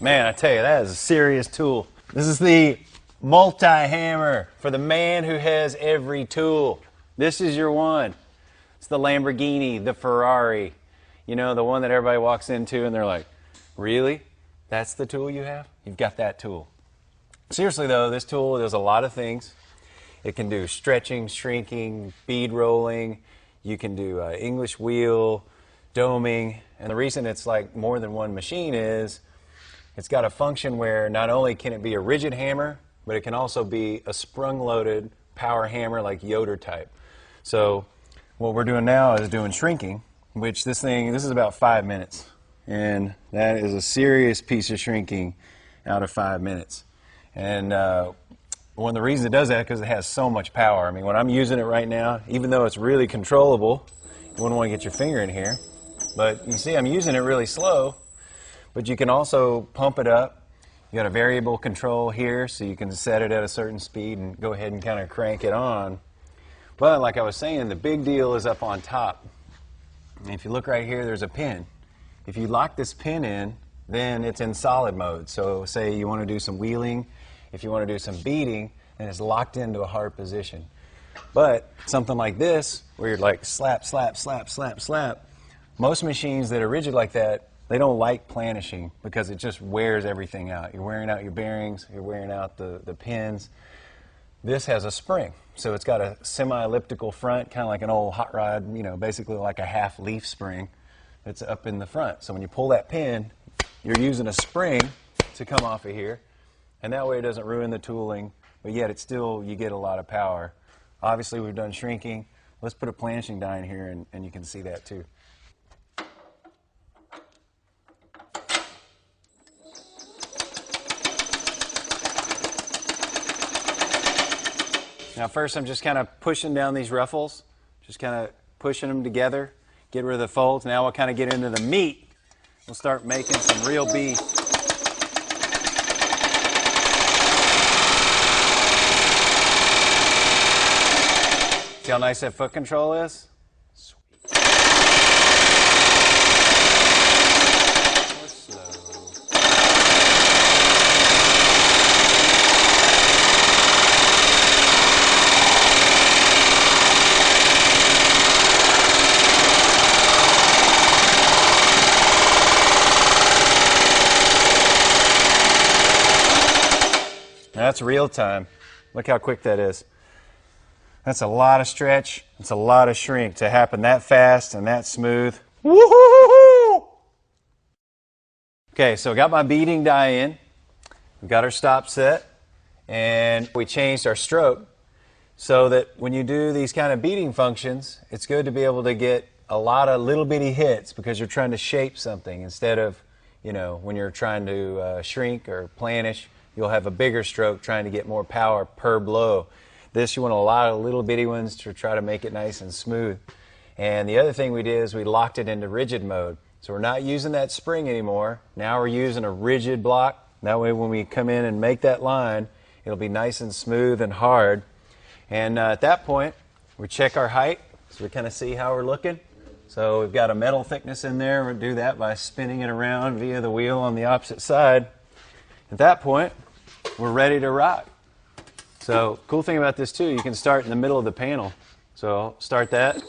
Man, I tell you, that is a serious tool. This is the multi-hammer for the man who has every tool. This is your one. It's the Lamborghini, the Ferrari. You know, the one that everybody walks into and they're like, really? That's the tool you have? You've got that tool. Seriously though, this tool does a lot of things. It can do stretching, shrinking, bead rolling. You can do English wheel, doming. And the reason it's like more than one machine is it's got a function where not only can it be a rigid hammer, but it can also be a sprung-loaded power hammer like Yoder type. So what we're doing now is doing shrinking, which this is about 5 minutes. And that is a serious piece of shrinking out of 5 minutes. And one of the reasons it does that is because it has so much power. I mean, when I'm using it right now, even though it's really controllable, you wouldn't want to get your finger in here. But you see, I'm using it really slow, but you can also pump it up. You got a variable control here, so you can set it at a certain speed and go ahead and kind of crank it on. But like I was saying, the big deal is up on top. And if you look right here, there's a pin. If you lock this pin in, then it's in solid mode. So say you want to do some wheeling, if you want to do some beating, then it's locked into a hard position. But something like this, where you're like slap, slap, slap, slap, slap, most machines that are rigid like that, they don't like planishing because it just wears everything out. You're wearing out your bearings, you're wearing out the pins. This has a spring, so it's got a semi-elliptical front, kind of like an old hot rod, you know, basically like a half leaf spring that's up in the front. So when you pull that pin, you're using a spring to come off of here, and that way it doesn't ruin the tooling, but yet it's still, you get a lot of power. Obviously we've done shrinking. Let's put a planishing die in here and you can see that too. Now first I'm just kind of pushing down these ruffles, just kind of pushing them together, get rid of the folds. Now we'll kind of get into the meat. We'll start making some real beef. See how nice that foot control is? Sweet. More slow. That's real time. Look how quick that is. That's a lot of stretch. It's a lot of shrink to happen that fast and that smooth. Woo-hoo-hoo-hoo! Okay, so I got my beading die in. We've got our stop set, and we changed our stroke so that when you do these kind of beading functions, it's good to be able to get a lot of little bitty hits because you're trying to shape something instead of, you know, when you're trying to shrink or planish, you'll have a bigger stroke trying to get more power per blow. This, you want a lot of little bitty ones to try to make it nice and smooth. And the other thing we did is we locked it into rigid mode. So we're not using that spring anymore. Now we're using a rigid block. That way when we come in and make that line, it'll be nice and smooth and hard. And at that point, we check our height, so we kind of see how we're looking. So we've got a metal thickness in there. We'll do that by spinning it around via the wheel on the opposite side. At that point, we're ready to rock. So cool thing about this too, you can start in the middle of the panel. So I'll start that.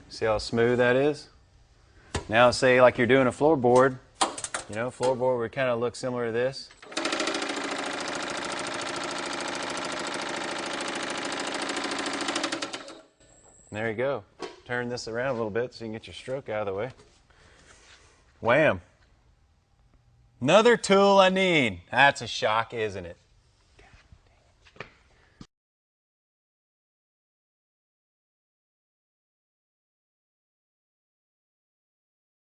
See how smooth that is? Now say like you're doing a floorboard, you know, floorboard would kind of look similar to this. And there you go. Turn this around a little bit so you can get your stroke out of the way. Wham! Another tool I need. That's a shock, isn't it?